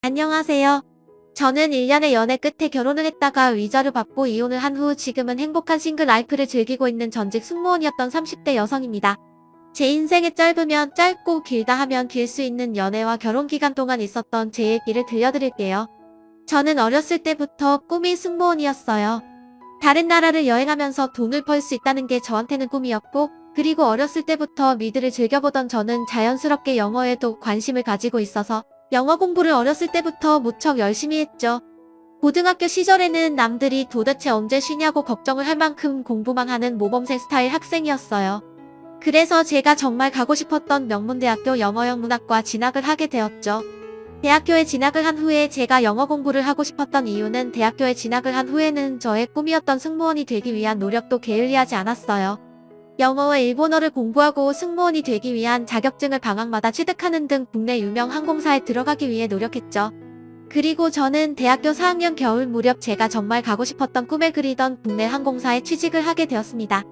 안녕하세요. 저는 1년의 연애 끝에 결혼을 했다가 위자료 받고 이혼을 한 후 지금은 행복한 싱글 라이프를 즐기고 있는 전직 승무원이었던 30대 여성입니다. 제 인생에 짧으면 짧고 길다 하면 길 수 있는 연애와 결혼 기간 동안 있었던 제 얘기를 들려드릴게요. 저는 어렸을 때부터 꿈이 승무원이었어요. 다른 나라를 여행하면서 돈을 벌 수 있다는 게 저한테는 꿈이었고, 그리고 어렸을 때부터 미드를 즐겨보던 저는 자연스럽게 영어에도 관심을 가지고 있어서 영어 공부를 어렸을 때부터 무척 열심히 했죠. 고등학교 시절에는 남들이 도대체 언제 쉬냐고 걱정을 할 만큼 공부만 하는 모범생 스타일 학생이었어요. 그래서 제가 정말 가고 싶었던 명문대학교 영어영문학과 진학을 하게 되었죠. 대학교에 진학을 한 후에 제가 영어 공부를 하고 싶었던 이유는 대학교에 진학을 한 후에는 저의 꿈이었던 승무원이 되기 위한 노력도 게을리하지 않았어요. 영어와 일본어를 공부하고 승무원이 되기 위한 자격증을 방학마다 취득하는 등 국내 유명 항공사에 들어가기 위해 노력했죠. 그리고 저는 대학교 4학년 겨울 무렵 제가 정말 가고 싶었던 꿈을 그리던 국내 항공사에 취직을 하게 되었습니다.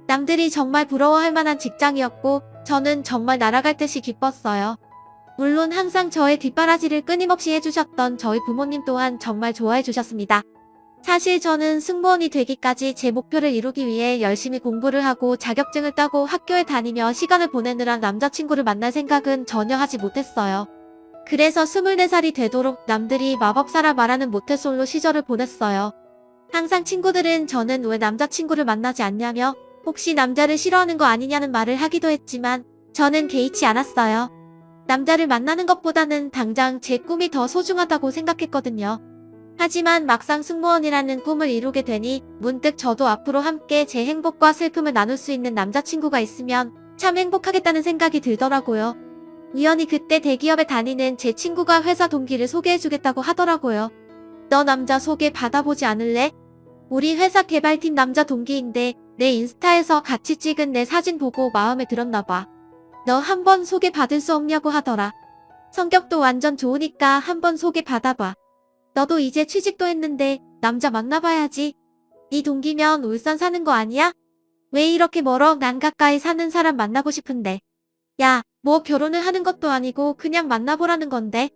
남들이 정말 부러워할 만한 직장이었고 저는 정말 날아갈 듯이 기뻤어요. 물론 항상 저의 뒷바라지를 끊임없이 해주셨던 저희 부모님 또한 정말 좋아해 주셨습니다. 사실 저는 승무원이 되기까지 제 목표를 이루기 위해 열심히 공부를 하고 자격증을 따고 학교에 다니며 시간을 보내느라 남자친구를 만날 생각은 전혀 하지 못했어요. 그래서 24살이 되도록 남들이 마법사라 말하는 모태솔로 시절을 보냈어요. 항상 친구들은 저는 왜 남자친구를 만나지 않냐며 혹시 남자를 싫어하는 거 아니냐는 말을 하기도 했지만 저는 개의치 않았어요. 남자를 만나는 것보다는 당장 제 꿈이 더 소중하다고 생각했거든요. 하지만 막상 승무원이라는 꿈을 이루게 되니 문득 저도 앞으로 함께 제 행복과 슬픔을 나눌 수 있는 남자친구가 있으면 참 행복하겠다는 생각이 들더라고요. 우연히 그때 대기업에 다니는 제 친구가 회사 동기를 소개해주겠다고 하더라고요. 너 남자 소개 받아보지 않을래? 우리 회사 개발팀 남자 동기인데 내 인스타에서 같이 찍은 내 사진 보고 마음에 들었나봐. 너 한번 소개 받을 수 없냐고 하더라. 성격도 완전 좋으니까 한번 소개 받아봐. 너도 이제 취직도 했는데 남자 만나봐야지. 네 동기면 울산 사는 거 아니야? 왜 이렇게 멀어? 난 가까이 사는 사람 만나고 싶은데. 야, 뭐 결혼을 하는 것도 아니고 그냥 만나보라는 건데.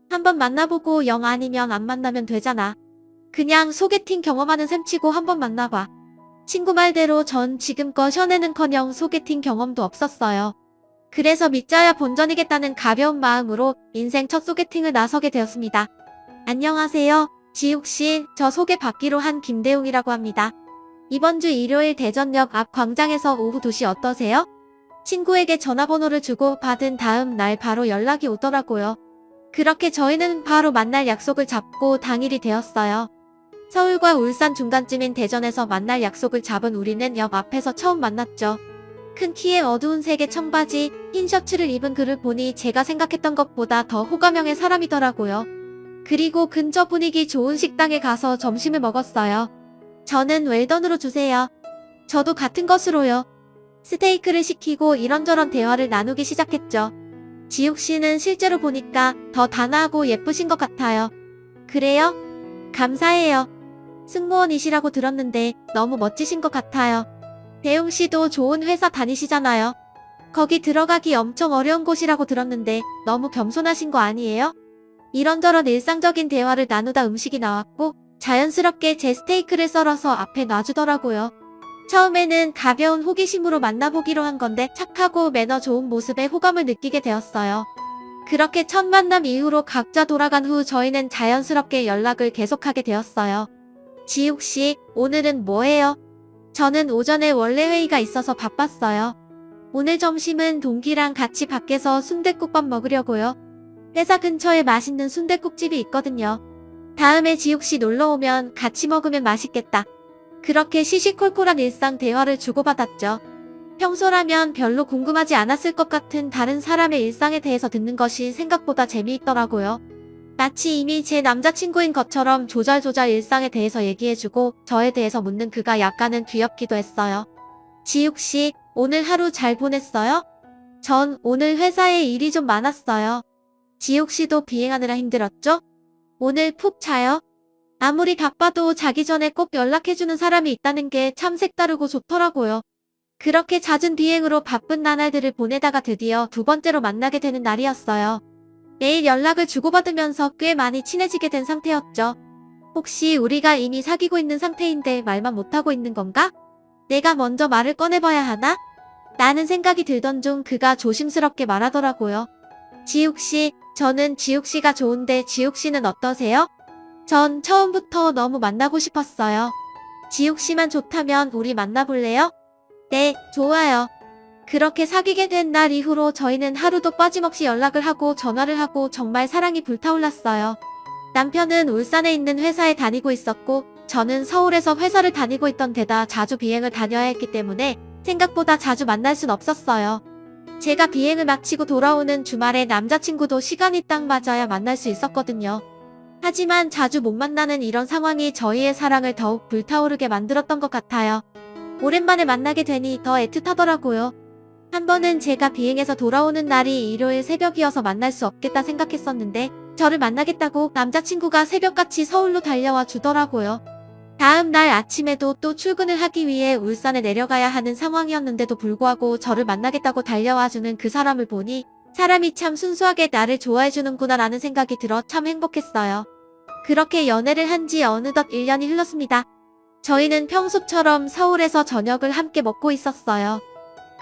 한번 만나보고 영 아니면 안 만나면 되잖아. 그냥 소개팅 경험하는 셈 치고 한번 만나봐. 친구 말대로 전 지금껏 연애는커녕 소개팅 경험도 없었어요. 그래서 믿자야 본전이겠다는 가벼운 마음으로 인생 첫 소개팅을 나서게 되었습니다. 안녕하세요. 지욱씨, 저 소개받기로 한 김대웅이라고 합니다. 이번 주 일요일 대전역 앞 광장에서 오후 2시 어떠세요? 친구에게 전화번호를 주고 받은 다음 날 바로 연락이 오더라고요. 그렇게 저희는 바로 만날 약속을 잡고 당일이 되었어요. 서울과 울산 중간쯤인 대전에서 만날 약속을 잡은 우리는 역 앞에서 처음 만났죠. 큰 키에 어두운 색의 청바지, 흰 셔츠를 입은 그를 보니 제가 생각했던 것보다 더 호감형의 사람이더라고요. 그리고 근처 분위기 좋은 식당에 가서 점심을 먹었어요. 저는 웰던으로 주세요. 저도 같은 것으로요. 스테이크를 시키고 이런저런 대화를 나누기 시작했죠. 지욱씨는 실제로 보니까 더 단아하고 예쁘신 것 같아요. 그래요? 감사해요. 승무원이시라고 들었는데 너무 멋지신 것 같아요. 대웅씨도 좋은 회사 다니시잖아요. 거기 들어가기 엄청 어려운 곳이라고 들었는데 너무 겸손하신 거 아니에요? 이런저런 일상적인 대화를 나누다 음식이 나왔고 자연스럽게 제 스테이크를 썰어서 앞에 놔주더라고요. 처음에는 가벼운 호기심으로 만나보기로 한 건데 착하고 매너 좋은 모습에 호감을 느끼게 되었어요. 그렇게 첫 만남 이후로 각자 돌아간 후 저희는 자연스럽게 연락을 계속하게 되었어요. 지욱씨, 오늘은 뭐해요? 저는 오전에 원래 회의가 있어서 바빴어요. 오늘 점심은 동기랑 같이 밖에서 순댓국밥 먹으려고요. 회사 근처에 맛있는 순댓국집이 있거든요. 다음에 지욱씨 놀러오면 같이 먹으면 맛있겠다. 그렇게 시시콜콜한 일상 대화를 주고받았죠. 평소라면 별로 궁금하지 않았을 것 같은 다른 사람의 일상에 대해서 듣는 것이 생각보다 재미있더라고요. 마치 이미 제 남자친구인 것처럼 조잘조잘 일상에 대해서 얘기해주고 저에 대해서 묻는 그가 약간은 귀엽기도 했어요. 지욱씨, 오늘 하루 잘 보냈어요? 전 오늘 회사에 일이 좀 많았어요. 지욱씨도 비행하느라 힘들었죠? 오늘 푹 자요? 아무리 바빠도 자기 전에 꼭 연락해주는 사람이 있다는 게 참 색다르고 좋더라고요. 그렇게 잦은 비행으로 바쁜 나날들을 보내다가 드디어 두 번째로 만나게 되는 날이었어요. 매일 연락을 주고받으면서 꽤 많이 친해지게 된 상태였죠. 혹시 우리가 이미 사귀고 있는 상태인데 말만 못하고 있는 건가? 내가 먼저 말을 꺼내봐야 하나? 라는 생각이 들던 중 그가 조심스럽게 말하더라고요. 지욱씨, 저는 지욱씨가 좋은데 지욱씨는 어떠세요? 전 처음부터 너무 만나고 싶었어요. 지욱씨만 좋다면 우리 만나볼래요? 네, 좋아요. 그렇게 사귀게 된 날 이후로 저희는 하루도 빠짐없이 연락을 하고 전화를 하고 정말 사랑이 불타올랐어요. 남편은 울산에 있는 회사에 다니고 있었고 저는 서울에서 회사를 다니고 있던 데다 자주 비행을 다녀야 했기 때문에 생각보다 자주 만날 순 없었어요. 제가 비행을 마치고 돌아오는 주말에 남자친구도 시간이 딱 맞아야 만날 수 있었거든요. 하지만 자주 못 만나는 이런 상황이 저희의 사랑을 더욱 불타오르게 만들었던 것 같아요. 오랜만에 만나게 되니 더 애틋하더라고요. 한 번은 제가 비행해서 돌아오는 날이 일요일 새벽이어서 만날 수 없겠다 생각했었는데 저를 만나겠다고 남자친구가 새벽같이 서울로 달려와 주더라고요. 다음 날 아침에도 또 출근을 하기 위해 울산에 내려가야 하는 상황이었는데도 불구하고 저를 만나겠다고 달려와주는 그 사람을 보니 사람이 참 순수하게 나를 좋아해주는구나 라는 생각이 들어 참 행복했어요. 그렇게 연애를 한 지 어느덧 1년이 흘렀습니다. 저희는 평소처럼 서울에서 저녁을 함께 먹고 있었어요.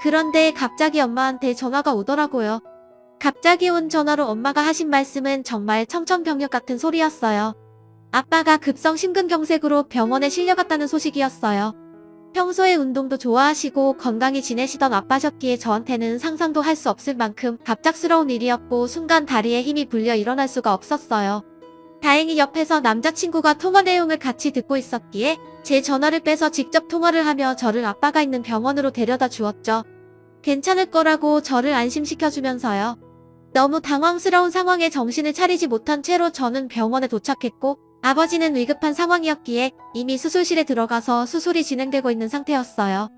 그런데 갑자기 엄마한테 전화가 오더라고요. 갑자기 온 전화로 엄마가 하신 말씀은 정말 청천벽력 같은 소리였어요. 아빠가 급성 심근경색으로 병원에 실려갔다는 소식이었어요. 평소에 운동도 좋아하시고 건강히 지내시던 아빠셨기에 저한테는 상상도 할 수 없을 만큼 갑작스러운 일이었고 순간 다리에 힘이 불려 일어날 수가 없었어요. 다행히 옆에서 남자친구가 통화 내용을 같이 듣고 있었기에 제 전화를 빼서 직접 통화를 하며 저를 아빠가 있는 병원으로 데려다 주었죠. 괜찮을 거라고 저를 안심시켜주면서요. 너무 당황스러운 상황에 정신을 차리지 못한 채로 저는 병원에 도착했고 아버지는 위급한 상황이었기에 이미 수술실에 들어가서 수술이 진행되고 있는 상태였어요.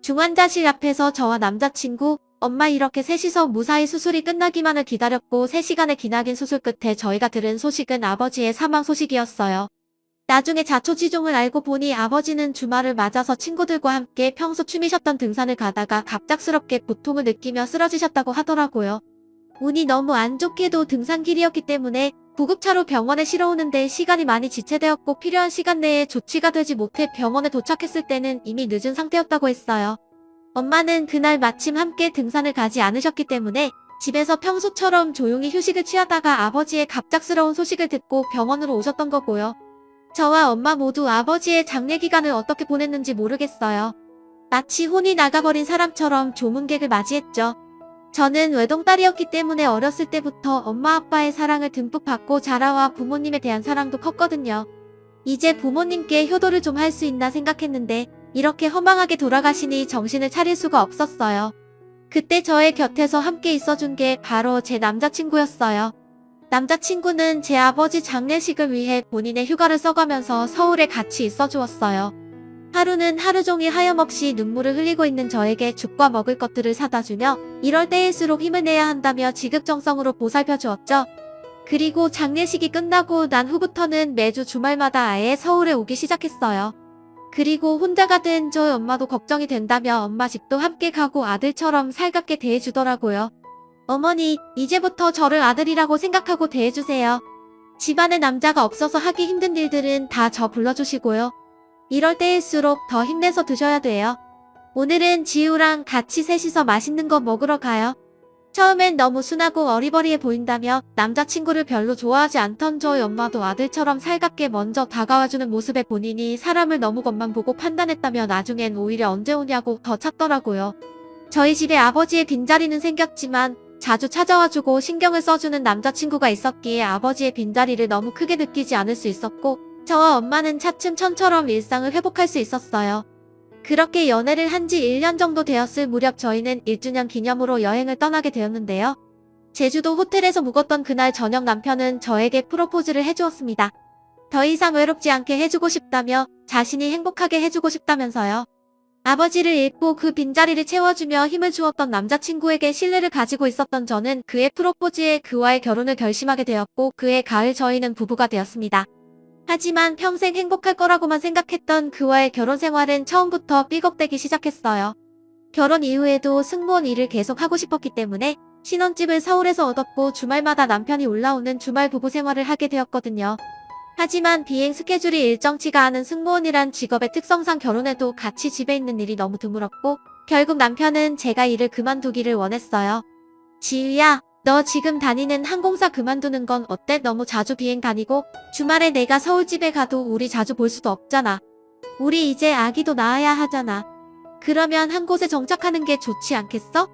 중환자실 앞에서 저와 남자친구, 엄마 이렇게 셋이서 무사히 수술이 끝나기만을 기다렸고 3시간의 기나긴 수술 끝에 저희가 들은 소식은 아버지의 사망 소식이었어요. 나중에 자초지종을 알고 보니 아버지는 주말을 맞아서 친구들과 함께 평소 취미셨던 등산을 가다가 갑작스럽게 고통을 느끼며 쓰러지셨다고 하더라고요. 운이 너무 안 좋게도 등산길이었기 때문에 구급차로 병원에 실어오는데 시간이 많이 지체되었고 필요한 시간 내에 조치가 되지 못해 병원에 도착했을 때는 이미 늦은 상태였다고 했어요. 엄마는 그날 마침 함께 등산을 가지 않으셨기 때문에 집에서 평소처럼 조용히 휴식을 취하다가 아버지의 갑작스러운 소식을 듣고 병원으로 오셨던 거고요. 저와 엄마 모두 아버지의 장례 기간을 어떻게 보냈는지 모르겠어요. 마치 혼이 나가버린 사람처럼 조문객을 맞이했죠. 저는 외동딸이었기 때문에 어렸을 때부터 엄마 아빠의 사랑을 듬뿍 받고 자라와 부모님에 대한 사랑도 컸거든요. 이제 부모님께 효도를 좀 할 수 있나 생각했는데 이렇게 허망하게 돌아가시니 정신을 차릴 수가 없었어요. 그때 저의 곁에서 함께 있어준 게 바로 제 남자친구였어요. 남자친구는 제 아버지 장례식을 위해 본인의 휴가를 써가면서 서울에 같이 있어주었어요. 하루는 하루 종일 하염없이 눈물을 흘리고 있는 저에게 죽과 먹을 것들을 사다 주며 이럴 때일수록 힘을 내야 한다며 지극정성으로 보살펴 주었죠. 그리고 장례식이 끝나고 난 후부터는 매주 주말마다 아예 서울에 오기 시작했어요. 그리고 혼자가 된 저희 엄마도 걱정이 된다며 엄마 집도 함께 가고 아들처럼 살갑게 대해주더라고요. 어머니, 이제부터 저를 아들이라고 생각하고 대해주세요. 집안에 남자가 없어서 하기 힘든 일들은 다 저 불러주시고요. 이럴 때일수록 더 힘내서 드셔야 돼요. 오늘은 지우랑 같이 셋이서 맛있는 거 먹으러 가요. 처음엔 너무 순하고 어리버리해 보인다며 남자친구를 별로 좋아하지 않던 저희 엄마도 아들처럼 살갑게 먼저 다가와주는 모습에 본인이 사람을 너무 겉만 보고 판단했다며 나중엔 오히려 언제 오냐고 더 찾더라고요. 저희 집에 아버지의 빈자리는 생겼지만 자주 찾아와주고 신경을 써주는 남자친구가 있었기에 아버지의 빈자리를 너무 크게 느끼지 않을 수 있었고 저와 엄마는 차츰 천처럼 일상을 회복할 수 있었어요. 그렇게 연애를 한 지 1년 정도 되었을 무렵 저희는 1주년 기념으로 여행을 떠나게 되었는데요. 제주도 호텔에서 묵었던 그날 저녁 남편은 저에게 프로포즈를 해주었습니다. 더 이상 외롭지 않게 해주고 싶다며 자신이 행복하게 해주고 싶다면서요. 아버지를 잃고 그 빈자리를 채워주며 힘을 주었던 남자친구에게 신뢰를 가지고 있었던 저는 그의 프로포즈에 그와의 결혼을 결심하게 되었고 그해 가을 저희는 부부가 되었습니다. 하지만 평생 행복할 거라고만 생각했던 그와의 결혼 생활은 처음부터 삐걱대기 시작했어요. 결혼 이후에도 승무원 일을 계속 하고 싶었기 때문에 신혼집을 서울에서 얻었고 주말마다 남편이 올라오는 주말 부부 생활을 하게 되었거든요. 하지만 비행 스케줄이 일정치가 않은 승무원이란 직업의 특성상 결혼해도 같이 집에 있는 일이 너무 드물었고 결국 남편은 제가 일을 그만두기를 원했어요. 지유야, 너 지금 다니는 항공사 그만두는 건 어때? 너무 자주 비행 다니고 주말에 내가 서울집에 가도 우리 자주 볼 수도 없잖아. 우리 이제 아기도 낳아야 하잖아. 그러면 한 곳에 정착하는 게 좋지 않겠어?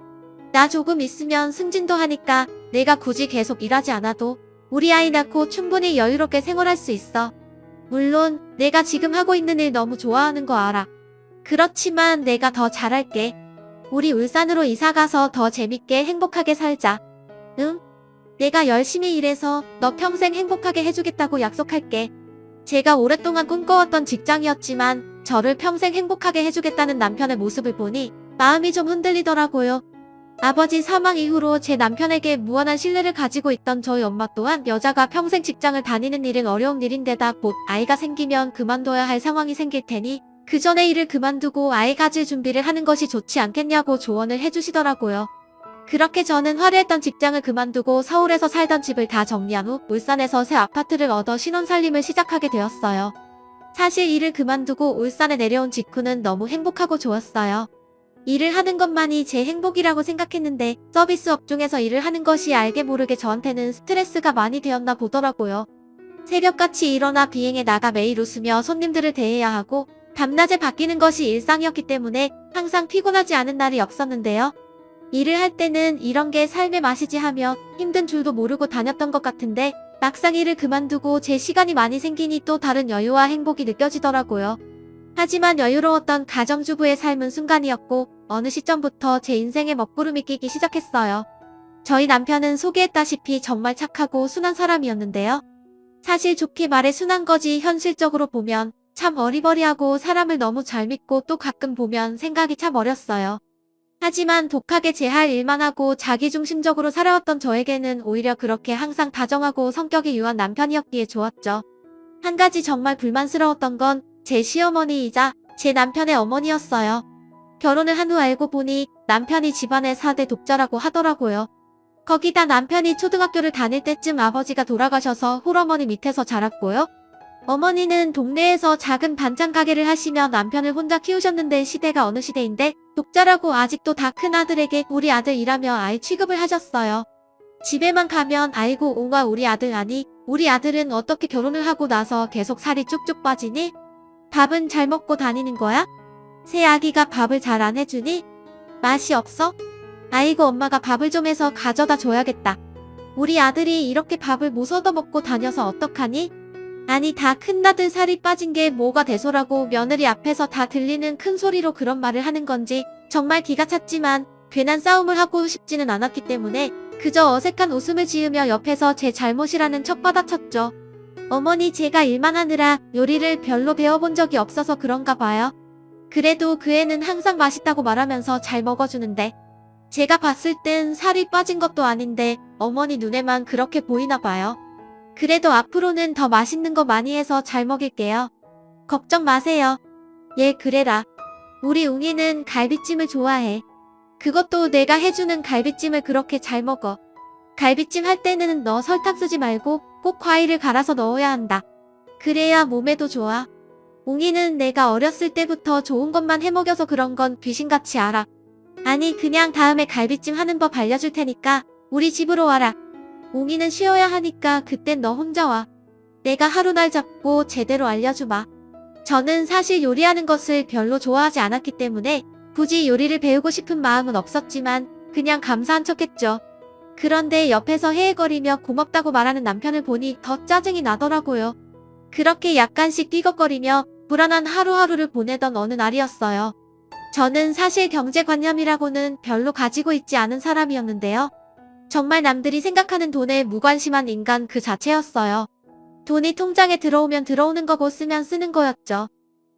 나 조금 있으면 승진도 하니까 내가 굳이 계속 일하지 않아도 우리 아이 낳고 충분히 여유롭게 생활할 수 있어. 물론 내가 지금 하고 있는 일 너무 좋아하는 거 알아. 그렇지만 내가 더 잘할게. 우리 울산으로 이사가서 더 재밌게 행복하게 살자. 응? 내가 열심히 일해서 너 평생 행복하게 해주겠다고 약속할게. 제가 오랫동안 꿈꿔왔던 직장이었지만 저를 평생 행복하게 해주겠다는 남편의 모습을 보니 마음이 좀 흔들리더라고요. 아버지 사망 이후로 제 남편에게 무한한 신뢰를 가지고 있던 저희 엄마 또한 여자가 평생 직장을 다니는 일은 어려운 일인데다 곧 아이가 생기면 그만둬야 할 상황이 생길 테니 그 전에 일을 그만두고 아이 가질 준비를 하는 것이 좋지 않겠냐고 조언을 해주시더라고요. 그렇게 저는 화려했던 직장을 그만두고 서울에서 살던 집을 다 정리한 후 울산에서 새 아파트를 얻어 신혼살림을 시작하게 되었어요. 사실 일을 그만두고 울산에 내려온 직후는 너무 행복하고 좋았어요. 일을 하는 것만이 제 행복이라고 생각했는데 서비스 업종에서 일을 하는 것이 알게 모르게 저한테는 스트레스가 많이 되었나 보더라고요. 새벽같이 일어나 비행에 나가 매일 웃으며 손님들을 대해야 하고 밤낮에 바뀌는 것이 일상이었기 때문에 항상 피곤하지 않은 날이 없었는데요. 일을 할 때는 이런 게 삶의 맛이지 하며 힘든 줄도 모르고 다녔던 것 같은데 막상 일을 그만두고 제 시간이 많이 생기니 또 다른 여유와 행복이 느껴지더라고요. 하지만 여유로웠던 가정주부의 삶은 순간이었고 어느 시점부터 제 인생에 먹구름이 끼기 시작했어요. 저희 남편은 소개했다시피 정말 착하고 순한 사람이었는데요. 사실 좋게 말해 순한 거지 현실적으로 보면 참 어리버리하고 사람을 너무 잘 믿고 또 가끔 보면 생각이 참 어렸어요. 하지만 독하게 제 할 일만 하고 자기중심적으로 살아왔던 저에게는 오히려 그렇게 항상 다정하고 성격이 유한 남편이었기에 좋았죠. 한 가지 정말 불만스러웠던 건 제 시어머니이자 제 남편의 어머니였어요. 결혼을 한 후 알고 보니 남편이 집안의 4대 독자라고 하더라고요. 거기다 남편이 초등학교를 다닐 때쯤 아버지가 돌아가셔서 홀어머니 밑에서 자랐고요. 어머니는 동네에서 작은 반찬 가게를 하시며 남편을 혼자 키우셨는데 시대가 어느 시대인데 독자라고 아직도 다 큰아들에게 우리 아들 이라며 아이 취급을 하셨어요. 집에만 가면 아이고 옹아 우리 아들 아니 우리 아들은 어떻게 결혼을 하고 나서 계속 살이 쭉쭉 빠지니? 밥은 잘 먹고 다니는 거야? 새 아기가 밥을 잘 안 해주니? 맛이 없어? 아이고 엄마가 밥을 좀 해서 가져다 줘야겠다. 우리 아들이 이렇게 밥을 못 얻어먹고 다녀서 어떡하니? 아니 다 큰아들 살이 빠진 게 뭐가 대소라고 며느리 앞에서 다 들리는 큰 소리로 그런 말을 하는 건지 정말 기가 찼지만 괜한 싸움을 하고 싶지는 않았기 때문에 그저 어색한 웃음을 지으며 옆에서 제 잘못이라는 척 받아쳤죠. 어머니 제가 일만 하느라 요리를 별로 배워본 적이 없어서 그런가 봐요. 그래도 그 애는 항상 맛있다고 말하면서 잘 먹어주는데 제가 봤을 땐 살이 빠진 것도 아닌데 어머니 눈에만 그렇게 보이나 봐요. 그래도 앞으로는 더 맛있는 거 많이 해서 잘 먹일게요. 걱정 마세요. 예 그래라. 우리 웅이는 갈비찜을 좋아해. 그것도 내가 해주는 갈비찜을 그렇게 잘 먹어. 갈비찜 할 때는 너 설탕 쓰지 말고 꼭 과일을 갈아서 넣어야 한다. 그래야 몸에도 좋아. 웅이는 내가 어렸을 때부터 좋은 것만 해먹여서 그런 건 귀신같이 알아. 아니 그냥 다음에 갈비찜 하는 법 알려줄 테니까 우리 집으로 와라. 웅이는 쉬어야 하니까 그땐 너 혼자 와. 내가 하루날 잡고 제대로 알려주마. 저는 사실 요리하는 것을 별로 좋아하지 않았기 때문에 굳이 요리를 배우고 싶은 마음은 없었지만 그냥 감사한 척했죠. 그런데 옆에서 헤헤거리며 고맙다고 말하는 남편을 보니 더 짜증이 나더라고요. 그렇게 약간씩 삐걱거리며 불안한 하루하루를 보내던 어느 날이었어요. 저는 사실 경제관념이라고는 별로 가지고 있지 않은 사람이었는데요. 정말 남들이 생각하는 돈에 무관심한 인간 그 자체였어요. 돈이 통장에 들어오면 들어오는 거고 쓰면 쓰는 거였죠.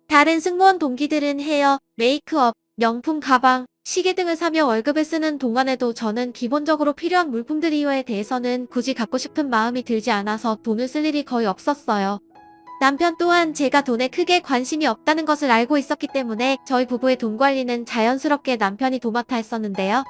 다른 승무원 동기들은 헤어, 메이크업, 명품 가방, 시계 등을 사며 월급을 쓰는 동안에도 저는 기본적으로 필요한 물품들 이외에 대해서는 굳이 갖고 싶은 마음이 들지 않아서 돈을 쓸 일이 거의 없었어요. 남편 또한 제가 돈에 크게 관심이 없다는 것을 알고 있었기 때문에 저희 부부의 돈 관리는 자연스럽게 남편이 도맡아 했었는데요.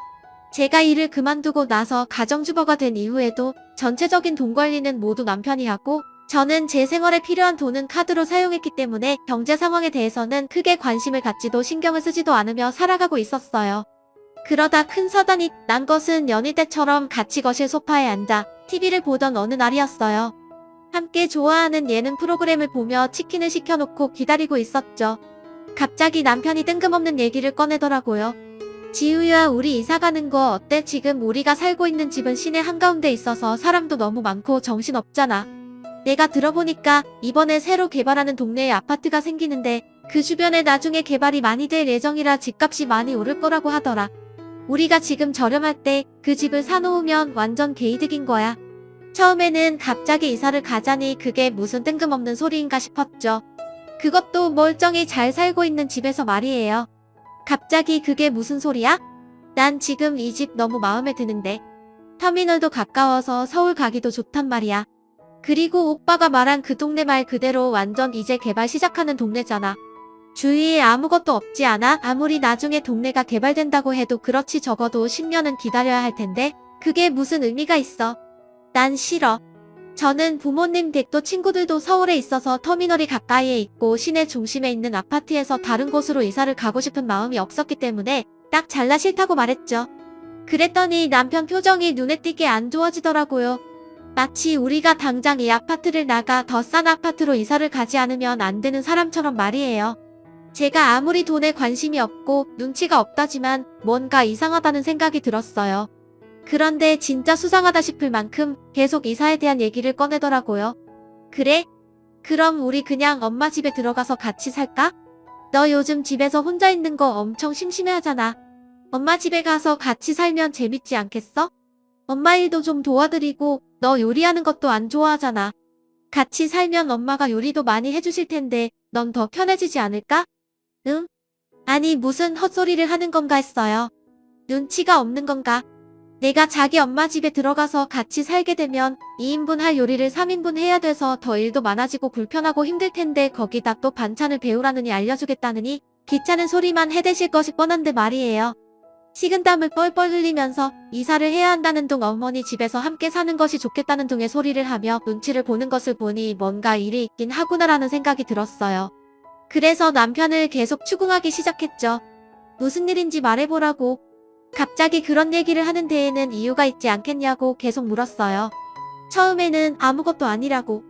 제가 일을 그만두고 나서 가정주부가 된 이후에도 전체적인 돈 관리는 모두 남편이 하고 저는 제 생활에 필요한 돈은 카드로 사용했기 때문에 경제 상황에 대해서는 크게 관심을 갖지도 신경을 쓰지도 않으며 살아가고 있었어요. 그러다 큰 사단이 난 것은 연희 때처럼 같이 거실 소파에 앉아 TV를 보던 어느 날이었어요. 함께 좋아하는 예능 프로그램을 보며 치킨을 시켜놓고 기다리고 있었죠. 갑자기 남편이 뜬금없는 얘기를 꺼내더라고요. 지우야, 우리 이사 가는 거 어때? 지금 우리가 살고 있는 집은 시내 한가운데 있어서 사람도 너무 많고 정신없잖아. 내가 들어보니까 이번에 새로 개발하는 동네에 아파트가 생기는데 그 주변에 나중에 개발이 많이 될 예정이라 집값이 많이 오를 거라고 하더라. 우리가 지금 저렴할 때 그 집을 사놓으면 완전 개이득인 거야. 처음에는 갑자기 이사를 가자니 그게 무슨 뜬금없는 소리인가 싶었죠. 그것도 멀쩡히 잘 살고 있는 집에서 말이에요. 갑자기 그게 무슨 소리야? 난 지금 이 집 너무 마음에 드는데. 터미널도 가까워서 서울 가기도 좋단 말이야. 그리고 오빠가 말한 그 동네 말 그대로 완전 이제 개발 시작하는 동네잖아. 주위에 아무것도 없지 않아? 아무리 나중에 동네가 개발된다고 해도 그렇지 적어도 10년은 기다려야 할 텐데 그게 무슨 의미가 있어. 난 싫어. 저는 부모님 댁도 친구들도 서울에 있어서 터미널이 가까이에 있고 시내 중심에 있는 아파트에서 다른 곳으로 이사를 가고 싶은 마음이 없었기 때문에 딱 잘라 싫다고 말했죠. 그랬더니 남편 표정이 눈에 띄게 안 좋아지더라고요. 마치 우리가 당장 이 아파트를 나가 더 싼 아파트로 이사를 가지 않으면 안 되는 사람처럼 말이에요. 제가 아무리 돈에 관심이 없고 눈치가 없다지만 뭔가 이상하다는 생각이 들었어요. 그런데 진짜 수상하다 싶을 만큼 계속 이사에 대한 얘기를 꺼내더라고요. 그래? 그럼 우리 그냥 엄마 집에 들어가서 같이 살까? 너 요즘 집에서 혼자 있는 거 엄청 심심해하잖아. 엄마 집에 가서 같이 살면 재밌지 않겠어? 엄마 일도 좀 도와드리고 너 요리하는 것도 안 좋아하잖아. 같이 살면 엄마가 요리도 많이 해주실 텐데 넌 더 편해지지 않을까? 응? 아니 무슨 헛소리를 하는 건가 했어요. 눈치가 없는 건가? 내가 자기 엄마 집에 들어가서 같이 살게 되면 2인분 할 요리를 3인분 해야 돼서 더 일도 많아지고 불편하고 힘들 텐데 거기다 또 반찬을 배우라느니 알려주겠다느니 귀찮은 소리만 해대실 것이 뻔한데 말이에요. 식은땀을 뻘뻘 흘리면서 이사를 해야 한다는 둥 어머니 집에서 함께 사는 것이 좋겠다는 둥의 소리를 하며 눈치를 보는 것을 보니 뭔가 일이 있긴 하구나라는 생각이 들었어요. 그래서 남편을 계속 추궁하기 시작했죠. 무슨 일인지 말해보라고. 갑자기 그런 얘기를 하는 데에는 이유가 있지 않겠냐고 계속 물었어요. 처음에는 아무것도 아니라고.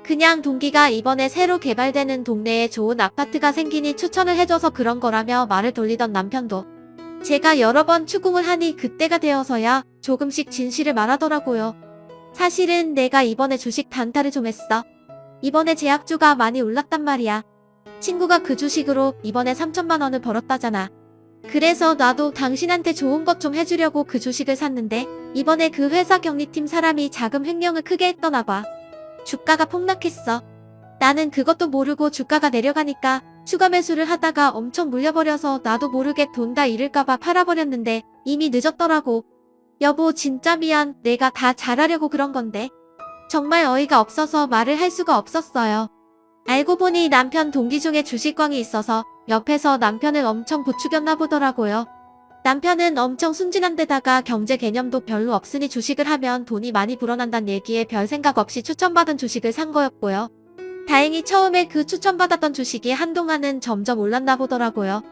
그냥 동기가 이번에 새로 개발되는 동네에 좋은 아파트가 생기니 추천을 해줘서 그런 거라며 말을 돌리던 남편도 제가 여러 번 추궁을 하니 그때가 되어서야 조금씩 진실을 말하더라고요. 사실은 내가 이번에 주식 단타를 좀 했어. 이번에 제약주가 많이 올랐단 말이야. 친구가 그 주식으로 이번에 3천만 원을 벌었다잖아. 그래서 나도 당신한테 좋은 것 좀 해주려고 그 주식을 샀는데 이번에 그 회사 경리팀 사람이 자금 횡령을 크게 했더나 봐. 주가가 폭락했어. 나는 그것도 모르고 주가가 내려가니까 추가 매수를 하다가 엄청 물려버려서 나도 모르게 돈 다 잃을까봐 팔아버렸는데 이미 늦었더라고. 여보 진짜 미안. 내가 다 잘하려고 그런 건데. 정말 어이가 없어서 말을 할 수가 없었어요. 알고 보니 남편 동기 중에 주식광이 있어서 옆에서 남편을 엄청 부추겼나 보더라고요. 남편은 엄청 순진한 데다가 경제 개념도 별로 없으니 주식을 하면 돈이 많이 불어난다는 얘기에 별 생각 없이 추천받은 주식을 산 거였고요. 다행히 처음에 그 추천받았던 주식이 한동안은 점점 올랐나 보더라고요.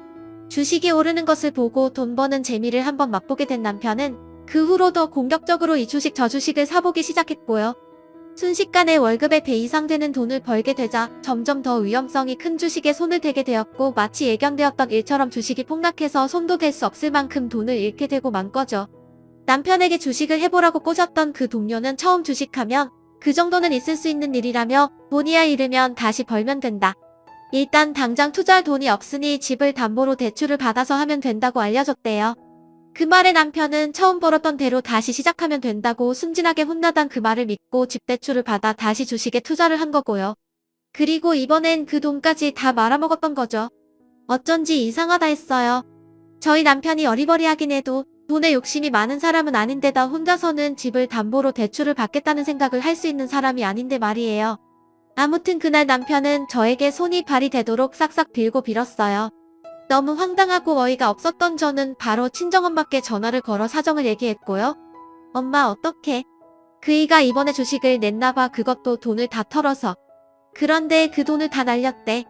주식이 오르는 것을 보고 돈 버는 재미를 한번 맛보게 된 남편은 그 후로 더 공격적으로 이 주식 저 주식을 사보기 시작했고요. 순식간에 월급의 배 이상 되는 돈을 벌게 되자 점점 더 위험성이 큰 주식에 손을 대게 되었고 마치 예견되었던 일처럼 주식이 폭락해서 손도 댈 수 없을 만큼 돈을 잃게 되고 만 거죠. 남편에게 주식을 해보라고 꼬셨던 그 동료는 처음 주식하면 그 정도는 있을 수 있는 일이라며 돈이야 잃으면 다시 벌면 된다. 일단 당장 투자할 돈이 없으니 집을 담보로 대출을 받아서 하면 된다고 알려줬대요. 그 말에 남편은 처음 벌었던 대로 다시 시작하면 된다고 순진하게 혼나던 그 말을 믿고 집 대출을 받아 다시 주식에 투자를 한 거고요. 그리고 이번엔 그 돈까지 다 말아먹었던 거죠. 어쩐지 이상하다 했어요. 저희 남편이 어리버리하긴 해도 돈에 욕심이 많은 사람은 아닌데다 혼자서는 집을 담보로 대출을 받겠다는 생각을 할 수 있는 사람이 아닌데 말이에요. 아무튼 그날 남편은 저에게 손이 발이 되도록 싹싹 빌고 빌었어요. 너무 황당하고 어이가 없었던 저는 바로 친정엄마께 전화를 걸어 사정을 얘기했고요. 엄마 어떡해. 그이가 이번에 주식을 냈나봐. 그것도 돈을 다 털어서. 그런데 그 돈을 다 날렸대.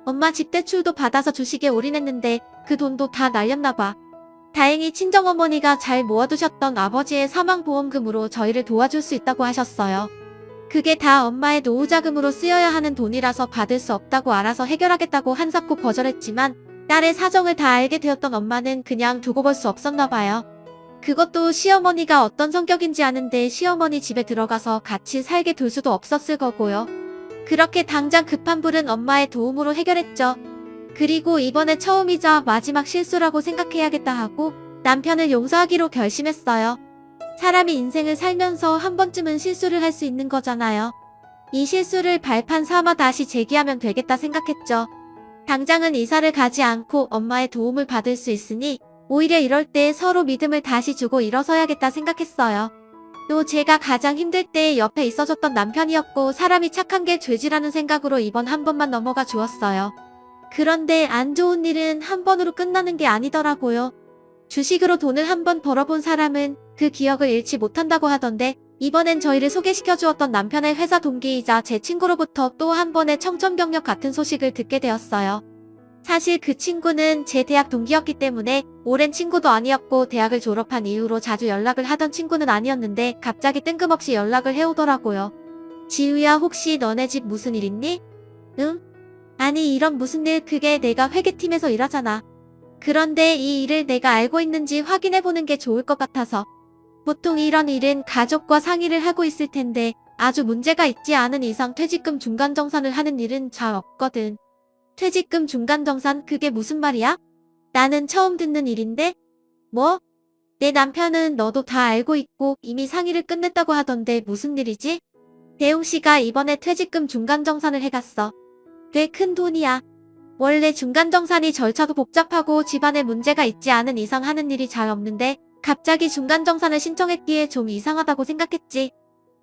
엄마 집 대출도 받아서 주식에 올인했는데 그 돈도 다 날렸나봐. 다행히 친정어머니가 잘 모아두셨던 아버지의 사망보험금으로 저희를 도와줄 수 있다고 하셨어요. 그게 다 엄마의 노후자금으로 쓰여야 하는 돈이라서 받을 수 없다고 알아서 해결하겠다고 한사코 거절했지만 딸의 사정을 다 알게 되었던 엄마는 그냥 두고 볼 수 없었나 봐요. 그것도 시어머니가 어떤 성격인지 아는데 시어머니 집에 들어가서 같이 살게 둘 수도 없었을 거고요. 그렇게 당장 급한 불은 엄마의 도움으로 해결했죠. 그리고 이번에 처음이자 마지막 실수라고 생각해야겠다 하고 남편을 용서하기로 결심했어요. 사람이 인생을 살면서 한 번쯤은 실수를 할 수 있는 거잖아요. 이 실수를 발판 삼아 다시 재기하면 되겠다 생각했죠. 당장은 이사를 가지 않고 엄마의 도움을 받을 수 있으니 오히려 이럴 때 서로 믿음을 다시 주고 일어서야겠다 생각했어요. 또 제가 가장 힘들 때 옆에 있어줬던 남편이었고 사람이 착한 게 죄지라는 생각으로 이번 한 번만 넘어가 주었어요. 그런데 안 좋은 일은 한 번으로 끝나는 게 아니더라고요. 주식으로 돈을 한 번 벌어본 사람은 그 기억을 잃지 못한다고 하던데 이번엔 저희를 소개시켜 주었던 남편의 회사 동기이자 제 친구로부터 또 한 번의 청천벽력 같은 소식을 듣게 되었어요. 사실 그 친구는 제 대학 동기였기 때문에 오랜 친구도 아니었고 대학을 졸업한 이후로 자주 연락을 하던 친구는 아니었는데 갑자기 뜬금없이 연락을 해오더라고요. 지우야 혹시 너네 집 무슨 일 있니? 응? 아니 이런 무슨 일 그게 내가 회계팀에서 일하잖아. 그런데 이 일을 내가 알고 있는지 확인해보는 게 좋을 것 같아서. 보통 이런 일은 가족과 상의를 하고 있을 텐데 아주 문제가 있지 않은 이상 퇴직금 중간정산을 하는 일은 잘 없거든. 퇴직금 중간정산 그게 무슨 말이야? 나는 처음 듣는 일인데? 뭐? 내 남편은 너도 다 알고 있고 이미 상의를 끝냈다고 하던데 무슨 일이지? 대웅씨가 이번에 퇴직금 중간정산을 해갔어. 꽤 큰 돈이야. 원래 중간정산이 절차도 복잡하고 집안에 문제가 있지 않은 이상 하는 일이 잘 없는데 갑자기 중간정산을 신청했기에 좀 이상하다고 생각했지.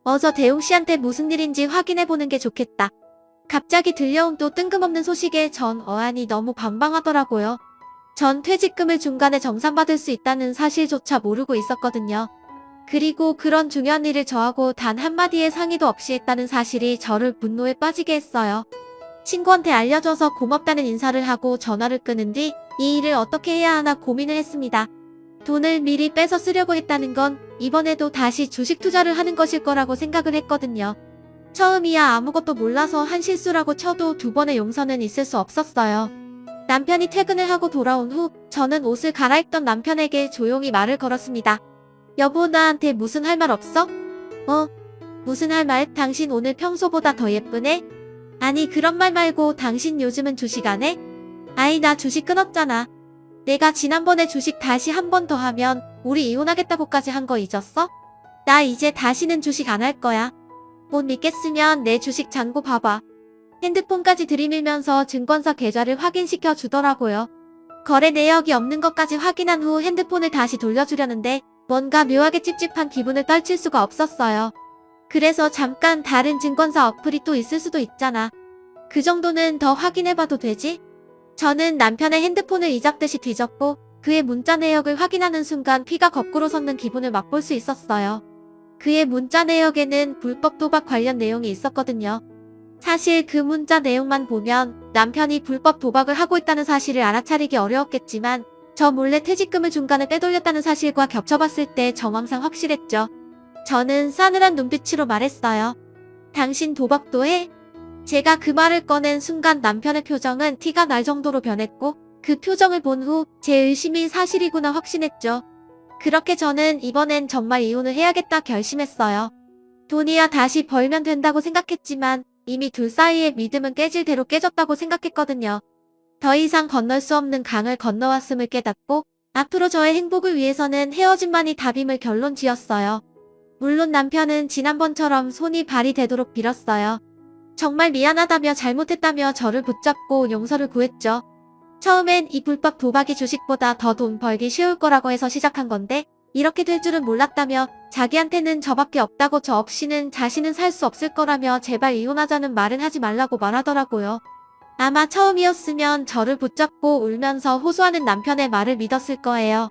어서 대웅씨한테 무슨 일인지 확인해보는 게 좋겠다. 갑자기 들려온 또 뜬금없는 소식에 전 어안이 너무 방방하더라고요. 전 퇴직금을 중간에 정산받을 수 있다는 사실조차 모르고 있었거든요. 그리고 그런 중요한 일을 저하고 단 한마디의 상의도 없이 했다는 사실이 저를 분노에 빠지게 했어요. 친구한테 알려줘서 고맙다는 인사를 하고 전화를 끊은 뒤 이 일을 어떻게 해야 하나 고민을 했습니다. 돈을 미리 빼서 쓰려고 했다는 건 이번에도 다시 주식 투자를 하는 것일 거라고 생각을 했거든요. 처음이야 아무것도 몰라서 한 실수라고 쳐도 두 번의 용서는 있을 수 없었어요. 남편이 퇴근을 하고 돌아온 후 저는 옷을 갈아입던 남편에게 조용히 말을 걸었습니다. 여보 나한테 무슨 할 말 없어? 무슨 할 말? 당신 오늘 평소보다 더 예쁘네? 아니 그런 말 말고 당신 요즘은 주식 안 해? 아이 나 주식 끊었잖아. 내가 지난번에 주식 다시 한 번 더 하면 우리 이혼하겠다고까지 한 거 잊었어? 나 이제 다시는 주식 안 할 거야. 못 믿겠으면 내 주식 잔고 봐봐. 핸드폰까지 들이밀면서 증권사 계좌를 확인시켜 주더라고요. 거래 내역이 없는 것까지 확인한 후 핸드폰을 다시 돌려주려는데 뭔가 묘하게 찝찝한 기분을 떨칠 수가 없었어요. 그래서 잠깐 다른 증권사 어플이 또 있을 수도 있잖아. 그 정도는 더 확인해봐도 되지? 저는 남편의 핸드폰을 이잡듯이 뒤졌고 그의 문자 내역을 확인하는 순간 피가 거꾸로 솟는 기분을 맛볼 수 있었어요. 그의 문자 내역에는 불법 도박 관련 내용이 있었거든요. 사실 그 문자 내용만 보면 남편이 불법 도박을 하고 있다는 사실을 알아차리기 어려웠겠지만 저 몰래 퇴직금을 중간에 빼돌렸다는 사실과 겹쳐봤을 때 정황상 확실했죠. 저는 싸늘한 눈빛으로 말했어요. 당신 도박도 해? 제가 그 말을 꺼낸 순간 남편의 표정은 티가 날 정도로 변했고 그 표정을 본 후 제 의심이 사실이구나 확신했죠. 그렇게 저는 이번엔 정말 이혼을 해야겠다 결심했어요. 돈이야 다시 벌면 된다고 생각했지만 이미 둘 사이의 믿음은 깨질 대로 깨졌다고 생각했거든요. 더 이상 건널 수 없는 강을 건너왔음을 깨닫고 앞으로 저의 행복을 위해서는 헤어짐만이 답임을 결론 지었어요. 물론 남편은 지난번처럼 손이 발이 되도록 빌었어요. 정말 미안하다며 잘못했다며 저를 붙잡고 용서를 구했죠. 처음엔 이 불법 도박이 주식보다 더 돈 벌기 쉬울 거라고 해서 시작한 건데 이렇게 될 줄은 몰랐다며 자기한테는 저밖에 없다고 저 없이는 자신은 살 수 없을 거라며 제발 이혼하자는 말은 하지 말라고 말하더라고요. 아마 처음이었으면 저를 붙잡고 울면서 호소하는 남편의 말을 믿었을 거예요.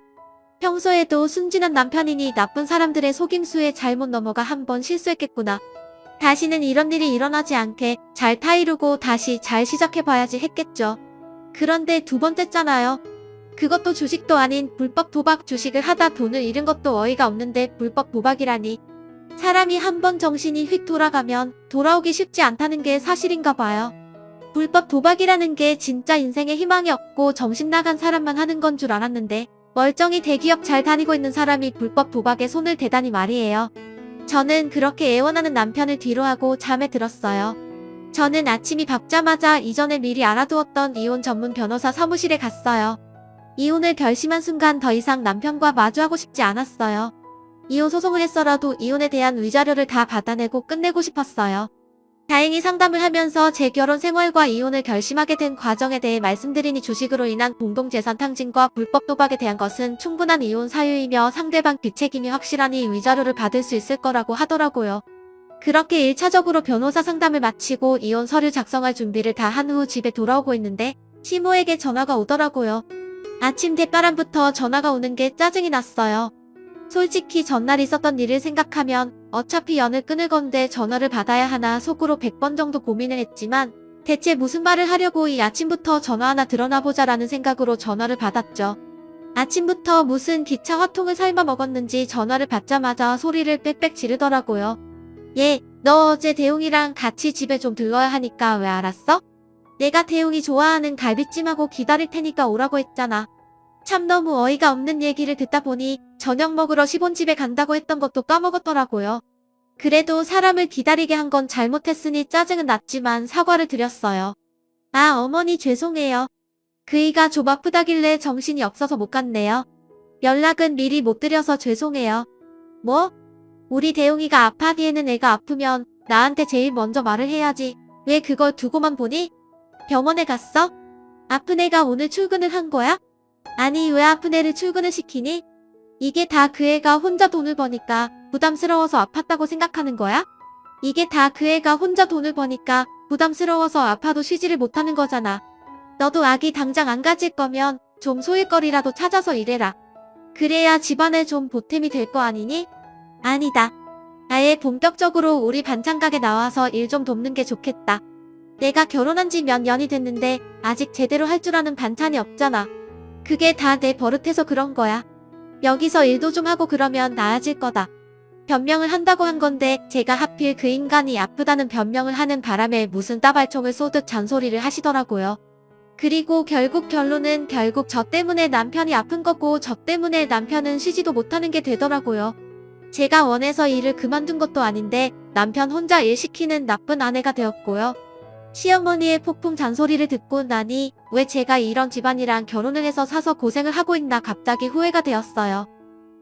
평소에도 순진한 남편이니 나쁜 사람들의 속임수에 잘못 넘어가 한 번 실수했겠구나. 다시는 이런 일이 일어나지 않게 잘 타이르고 다시 잘 시작해봐야지 했겠죠. 그런데 두 번째잖아요. 그것도 주식도 아닌 불법 도박. 주식을 하다 돈을 잃은 것도 어이가 없는데 불법 도박이라니. 사람이 한 번 정신이 휙 돌아가면 돌아오기 쉽지 않다는 게 사실인가 봐요. 불법 도박이라는 게 진짜 인생에 희망이 없고 정신 나간 사람만 하는 건 줄 알았는데 멀쩡히 대기업 잘 다니고 있는 사람이 불법 도박에 손을 대다니 말이에요. 저는 그렇게 애원하는 남편을 뒤로하고 잠에 들었어요. 저는 아침이 밝자마자 이전에 미리 알아두었던 이혼 전문 변호사 사무실에 갔어요. 이혼을 결심한 순간 더 이상 남편과 마주하고 싶지 않았어요. 이혼 소송을 했어라도 이혼에 대한 위자료를 다 받아내고 끝내고 싶었어요. 다행히 상담을 하면서 제 결혼 생활과 이혼을 결심하게 된 과정에 대해 말씀드리니 주식으로 인한 공동재산 탕진과 불법 도박에 대한 것은 충분한 이혼 사유이며 상대방 뒷책임이 확실하니 위자료를 받을 수 있을 거라고 하더라고요. 그렇게 1차적으로 변호사 상담을 마치고 이혼 서류 작성할 준비를 다 한 후 집에 돌아오고 있는데 시모에게 전화가 오더라고요. 아침 대바람부터 전화가 오는 게 짜증이 났어요. 솔직히 전날 있었던 일을 생각하면 어차피 연을 끊을 건데 전화를 받아야 하나 속으로 100번 정도 고민을 했지만 대체 무슨 말을 하려고 이 아침부터 전화 하나 드러나 보자라는 생각으로 전화를 받았죠. 아침부터 무슨 기차 화통을 삶아 먹었는지 전화를 받자마자 소리를 빽빽 지르더라고요. 얘, 너 어제 대웅이랑 같이 집에 좀 들러야 하니까 왜 알았어? 내가 대웅이 좋아하는 갈비찜하고 기다릴 테니까 오라고 했잖아. 참 너무 어이가 없는 얘기를 듣다 보니 저녁 먹으러 시본집에 간다고 했던 것도 까먹었더라고요. 그래도 사람을 기다리게 한 건 잘못했으니 짜증은 났지만 사과를 드렸어요. 아, 어머니 죄송해요. 그이가 좀 아프다길래 정신이 없어서 못 갔네요. 연락은 미리 못 드려서 죄송해요. 뭐? 우리 대웅이가 아파하기에는 애가 아프면 나한테 제일 먼저 말을 해야지. 왜 그걸 두고만 보니? 병원에 갔어? 아픈 애가 오늘 출근을 한 거야? 아니 왜 아픈 애를 출근을 시키니? 이게 다 그 애가 혼자 돈을 버니까 부담스러워서 아팠다고 생각하는 거야? 이게 다 그 애가 혼자 돈을 버니까 부담스러워서 아파도 쉬지를 못하는 거잖아. 너도 아기 당장 안 가질 거면 좀 소일거리라도 찾아서 일해라. 그래야 집안에 좀 보탬이 될 거 아니니? 아니다. 아예 본격적으로 우리 반찬 가게 나와서 일 좀 돕는 게 좋겠다. 내가 결혼한 지 몇 년이 됐는데 아직 제대로 할 줄 아는 반찬이 없잖아. 그게 다 내 버릇해서 그런 거야. 여기서 일도 좀 하고 그러면 나아질 거다. 변명을 한다고 한 건데 제가 하필 그 인간이 아프다는 변명을 하는 바람에 무슨 따발총을 쏘듯 잔소리를 하시더라고요. 그리고 결론은 저 때문에 남편이 아픈 거고 저 때문에 남편은 쉬지도 못하는 게 되더라고요. 제가 원해서 일을 그만둔 것도 아닌데 남편 혼자 일 시키는 나쁜 아내가 되었고요. 시어머니의 폭풍 잔소리를 듣고 나니 왜 제가 이런 집안이랑 결혼을 해서 사서 고생을 하고 있나 갑자기 후회가 되었어요.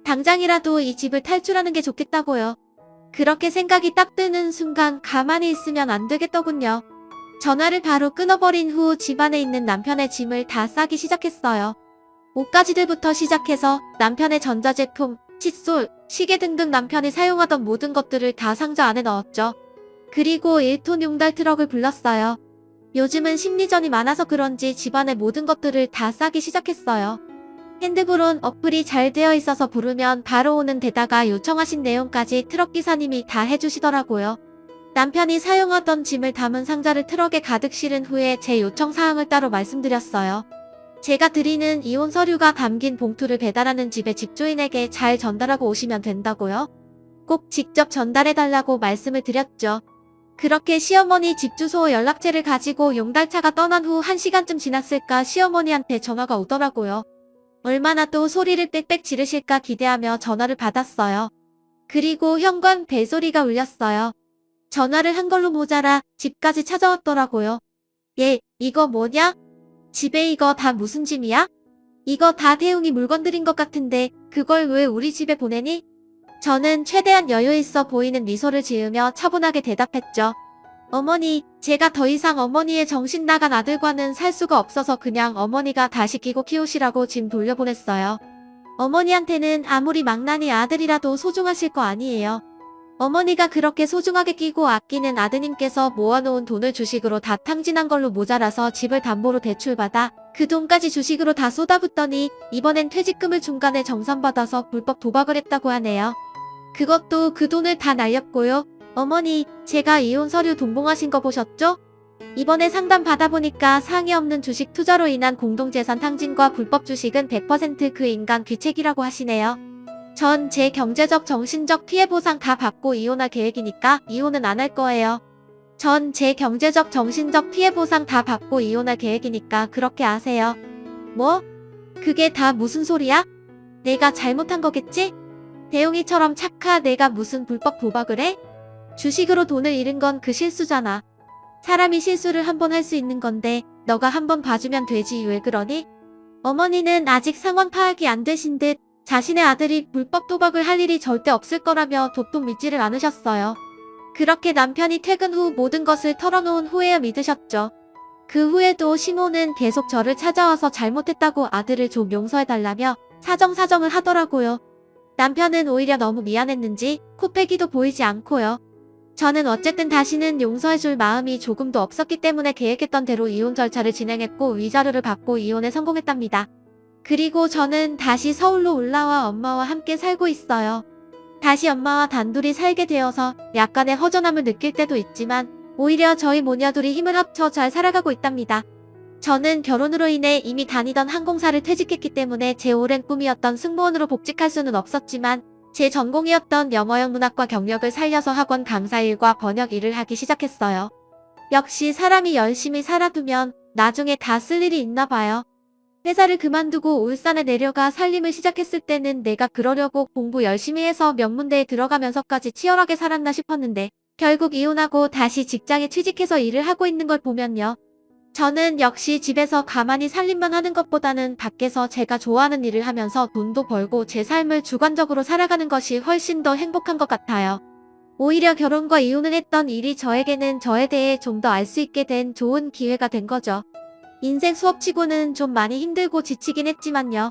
당장이라도 이 집을 탈출하는 게 좋겠다고요. 그렇게 생각이 딱 드는 순간 가만히 있으면 안 되겠더군요. 전화를 바로 끊어버린 후 집안에 있는 남편의 짐을 다 싸기 시작했어요. 옷가지들부터 시작해서 남편의 전자제품, 칫솔, 시계 등등 남편이 사용하던 모든 것들을 다 상자 안에 넣었죠. 그리고 1톤 용달 트럭을 불렀어요. 요즘은 심리전이 많아서 그런지 집안의 모든 것들을 다 싸기 시작했어요. 핸드브론 어플이 잘 되어 있어서 부르면 바로 오는 데다가 요청하신 내용까지 트럭 기사님이 다 해주시더라고요. 남편이 사용하던 짐을 담은 상자를 트럭에 가득 실은 후에 제 요청 사항을 따로 말씀드렸어요. 제가 드리는 이혼 서류가 담긴 봉투를 배달하는 집의 집주인에게 잘 전달하고 오시면 된다고요. 꼭 직접 전달해달라고 말씀을 드렸죠. 그렇게 시어머니 집 주소 연락처를 가지고 용달차가 떠난 후 1시간쯤 지났을까 시어머니한테 전화가 오더라고요. 얼마나 또 소리를 빽빽 지르실까 기대하며 전화를 받았어요. 그리고 현관 벨소리가 울렸어요. 전화를 한 걸로 모자라 집까지 찾아왔더라고요. 얘, 이거 뭐냐? 집에 이거 다 무슨 짐이야? 이거 다 대웅이 물건들인 것 같은데 그걸 왜 우리 집에 보내니? 저는 최대한 여유 있어 보이는 미소를 지으며 차분하게 대답했죠. 어머니, 제가 더 이상 어머니의 정신 나간 아들과는 살 수가 없어서 그냥 어머니가 다시 끼고 키우시라고 짐 돌려보냈어요. 어머니한테는 아무리 망나니 아들이라도 소중하실 거 아니에요. 어머니가 그렇게 소중하게 끼고 아끼는 아드님께서 모아놓은 돈을 주식으로 다 탕진한 걸로 모자라서 집을 담보로 대출받아 그 돈까지 주식으로 다 쏟아붓더니 이번엔 퇴직금을 중간에 정산받아서 불법 도박을 했다고 하네요. 그것도 그 돈을 다 날렸고요. 어머니, 제가 이혼 서류 동봉하신 거 보셨죠? 이번에 상담 받아보니까 상의 없는 주식 투자로 인한 공동재산 탕진과 불법 주식은 100% 그 인간 귀책이라고 하시네요. 전 제 경제적 정신적 피해 보상 다 받고 이혼할 계획이니까 이혼은 안 할 거예요. 전 제 경제적 정신적 피해 보상 다 받고 이혼할 계획이니까 그렇게 아세요. 뭐? 그게 다 무슨 소리야? 내가 잘못한 거겠지? 대용이처럼 착하 내가 무슨 불법 도박을 해? 주식으로 돈을 잃은 건 그 실수잖아. 사람이 실수를 한 번 할 수 있는 건데 너가 한 번 봐주면 되지 왜 그러니? 어머니는 아직 상황 파악이 안 되신 듯 자신의 아들이 불법 도박을 할 일이 절대 없을 거라며 도통 믿지를 않으셨어요. 그렇게 남편이 퇴근 후 모든 것을 털어놓은 후에야 믿으셨죠. 그 후에도 시모는 계속 저를 찾아와서 잘못했다고 아들을 좀 용서해달라며 사정사정을 하더라고요. 남편은 오히려 너무 미안했는지 코빼기도 보이지 않고요. 저는 어쨌든 다시는 용서해줄 마음이 조금도 없었기 때문에 계획했던 대로 이혼 절차를 진행했고 위자료를 받고 이혼에 성공했답니다. 그리고 저는 다시 서울로 올라와 엄마와 함께 살고 있어요. 다시 엄마와 단둘이 살게 되어서 약간의 허전함을 느낄 때도 있지만 오히려 저희 모녀둘이 힘을 합쳐 잘 살아가고 있답니다. 저는 결혼으로 인해 이미 다니던 항공사를 퇴직했기 때문에 제 오랜 꿈이었던 승무원으로 복직할 수는 없었지만 제 전공이었던 영어형 문학과 경력을 살려서 학원 강사 일과 번역 일을 하기 시작했어요. 역시 사람이 열심히 살아두면 나중에 다 쓸 일이 있나 봐요. 회사를 그만두고 울산에 내려가 살림을 시작했을 때는 내가 그러려고 공부 열심히 해서 명문대에 들어가면서까지 치열하게 살았나 싶었는데 결국 이혼하고 다시 직장에 취직해서 일을 하고 있는 걸 보면요. 저는 역시 집에서 가만히 살림만 하는 것보다는 밖에서 제가 좋아하는 일을 하면서 돈도 벌고 제 삶을 주관적으로 살아가는 것이 훨씬 더 행복한 것 같아요. 오히려 결혼과 이혼을 했던 일이 저에게는 저에 대해 좀 더 알 수 있게 된 좋은 기회가 된 거죠. 인생 수업치고는 좀 많이 힘들고 지치긴 했지만요.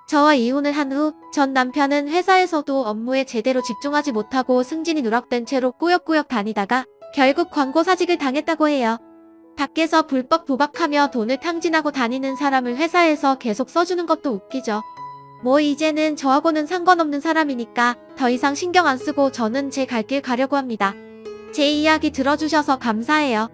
저와 이혼을 한 후 전 남편은 회사에서도 업무에 제대로 집중하지 못하고 승진이 누락된 채로 꾸역꾸역 다니다가 결국 광고사직을 당했다고 해요. 밖에서 불법 도박하며 돈을 탕진하고 다니는 사람을 회사에서 계속 써주는 것도 웃기죠. 뭐 이제는 저하고는 상관없는 사람이니까 더 이상 신경 안 쓰고 저는 제 갈 길 가려고 합니다. 제 이야기 들어주셔서 감사해요.